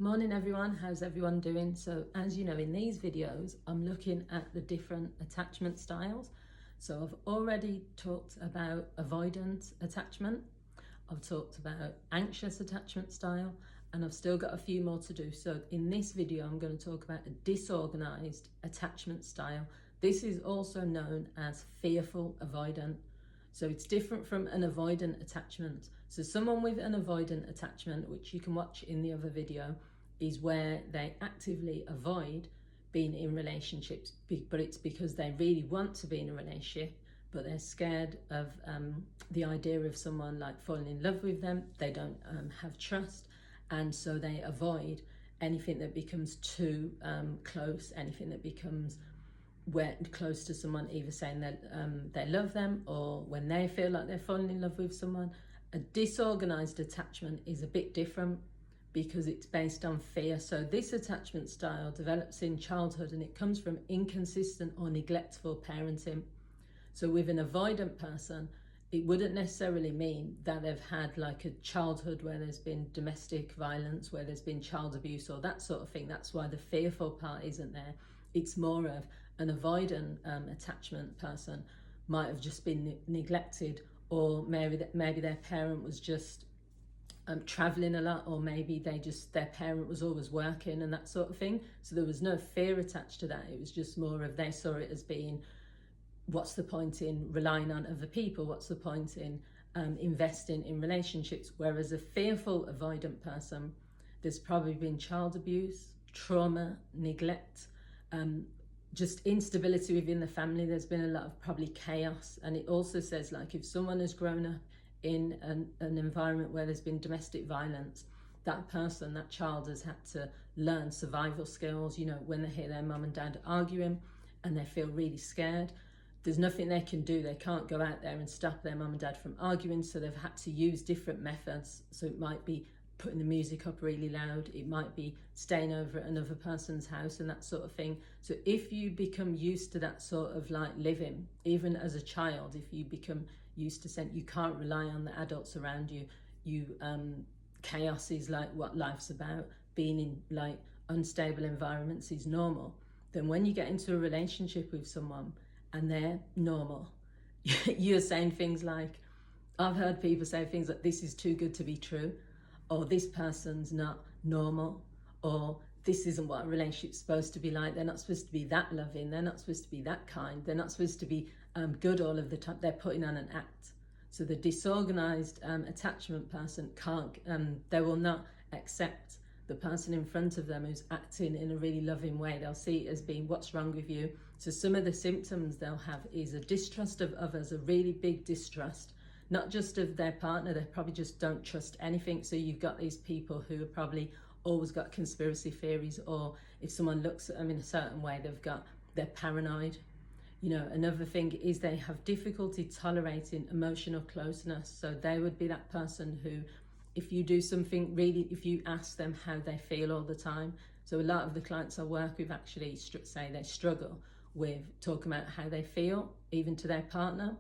Morning everyone, how's everyone doing? So as you know, in these videos I'm looking at the different attachment styles. So I've already talked about avoidant attachment, I've talked about anxious attachment style, and I've still got a few more to do. So in this video I'm going to talk about a disorganized attachment style. This is also known as fearful avoidant. So it's different from an avoidant attachment. So someone with an avoidant attachment, which you can watch in the other video, is where they actively avoid being in relationships, but it's because they really want to be in a relationship, but they're scared of the idea of someone like falling in love with them. They don't have trust, and so they avoid anything that becomes too close, anything that becomes close to someone, either saying that they love them or when they feel like they're falling in love with someone. A disorganized attachment is a bit different because it's based on fear. So this attachment style develops in childhood and it comes from inconsistent or neglectful parenting. So with an avoidant person, it wouldn't necessarily mean that they've had like a childhood where there's been domestic violence, where there's been child abuse or that sort of thing. That's why the fearful part isn't there. It's more of an avoidant attachment person might have just been neglected, or maybe their parent was just traveling a lot, or maybe their parent was always working and that sort of thing. So there was no fear attached to that. It was just more of they saw it as being, what's the point in relying on other people? What's the point in investing in relationships? Whereas a fearful avoidant person, there's probably been child abuse, trauma, neglect, just instability within the family. There's been a lot of probably chaos. And it also says, like, if someone has grown up in an environment where there's been domestic violence, that person, that child, has had to learn survival skills. You know, when they hear their mum and dad arguing and they feel really scared, there's nothing they can do. They can't go out there and stop their mum and dad from arguing, so they've had to use different methods. So it might be putting the music up really loud, it might be staying over at another person's house and that sort of thing. So if you become used to that sort of like living, even as a child, if you become used to saying you can't rely on the adults around you, chaos is like what life's about, being in like unstable environments is normal, then when you get into a relationship with someone and they're normal, you're saying things like, I've heard people say things like, this is too good to be true, or this person's not normal, or this isn't what a relationship's supposed to be like. They're not supposed to be that loving, they're not supposed to be that kind, they're not supposed to be good all of the time. They're putting on an act. So the disorganized attachment person can't, they will not accept the person in front of them who's acting in a really loving way. They'll see it as being, what's wrong with you? So some of the symptoms they'll have is a distrust of others, a really big distrust, not just of their partner, they probably just don't trust anything. So you've got these people who have probably always got conspiracy theories, or if someone looks at them in a certain way, they're paranoid. You know, another thing is they have difficulty tolerating emotional closeness. So they would be that person who, if you do something really, if you ask them how they feel all the time. So a lot of the clients I work with actually say they struggle with talking about how they feel, even to their partner.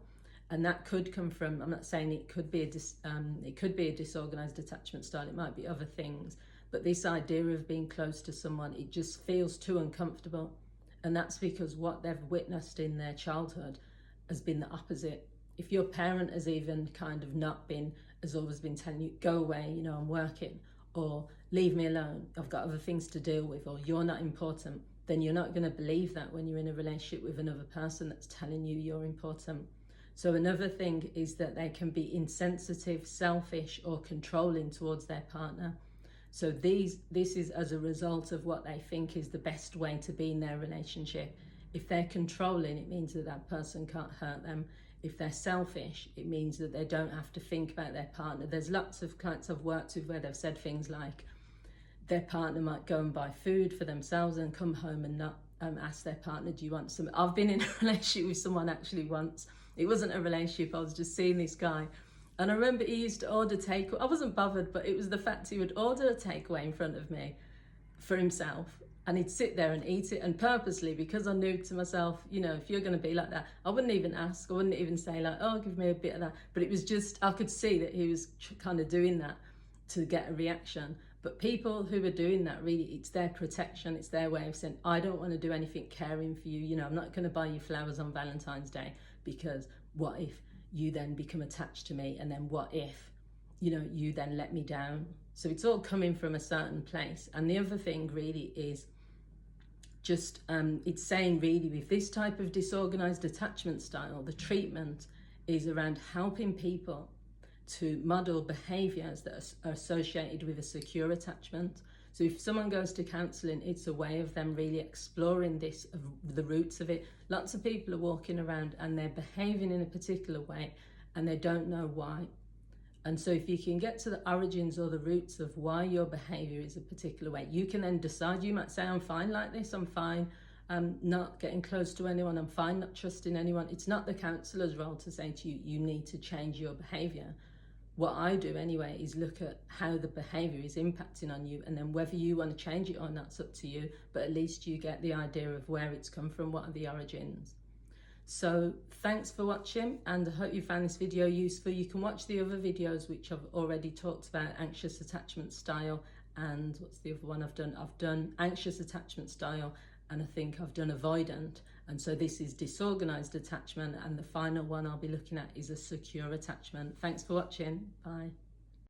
And that could come from, I'm not saying it could be a disorganized attachment style, it might be other things, but this idea of being close to someone, it just feels too uncomfortable. And that's because what they've witnessed in their childhood has been the opposite. If your parent has even kind of has always been telling you, go away, you know, I'm working, or leave me alone, I've got other things to deal with, or you're not important, then you're not going to believe that when you're in a relationship with another person that's telling you you're important. So another thing is that they can be insensitive, selfish, or controlling towards their partner. So this is as a result of what they think is the best way to be in their relationship. If they're controlling, it means that that person can't hurt them. If they're selfish, it means that they don't have to think about their partner. There's lots of clients I've worked with where they've said things like their partner might go and buy food for themselves and come home and not ask their partner, do you want some? I've been in a relationship with someone actually once. It wasn't a relationship, I was just seeing this guy. And I remember he used to order takeaway. I wasn't bothered, but it was the fact he would order a takeaway in front of me for himself, and he'd sit there and eat it. And purposely, because I knew to myself, you know, if you're going to be like that, I wouldn't even ask. I wouldn't even say like, oh, give me a bit of that. But it was just, I could see that he was kind of doing that to get a reaction. But people who are doing that, really, it's their protection, it's their way of saying, I don't want to do anything caring for you. You know, I'm not going to buy you flowers on Valentine's Day, because what if you then become attached to me, and then what if, you know, you then let me down? So it's all coming from a certain place. And the other thing really is just, it's saying really with this type of disorganized attachment style, the treatment is around helping people to model behaviours that are associated with a secure attachment. So if someone goes to counselling, it's a way of them really exploring this, of the roots of it. Lots of people are walking around and they're behaving in a particular way and they don't know why. And so if you can get to the origins or the roots of why your behaviour is a particular way, you can then decide. You might say, I'm fine like this, I'm fine not getting close to anyone, I'm fine not trusting anyone. It's not the counsellor's role to say to you, you need to change your behaviour. What I do anyway is look at how the behaviour is impacting on you, and then whether you want to change it or not, it's up to you, but at least you get the idea of where it's come from, what are the origins. So thanks for watching, and I hope you found this video useful. You can watch the other videos which I've already talked about, anxious attachment style, and what's the other one I've done? I've done anxious attachment style, and I think I've done avoidant. And so this is disorganized attachment, and the final one I'll be looking at is a secure attachment. Thanks for watching. Bye.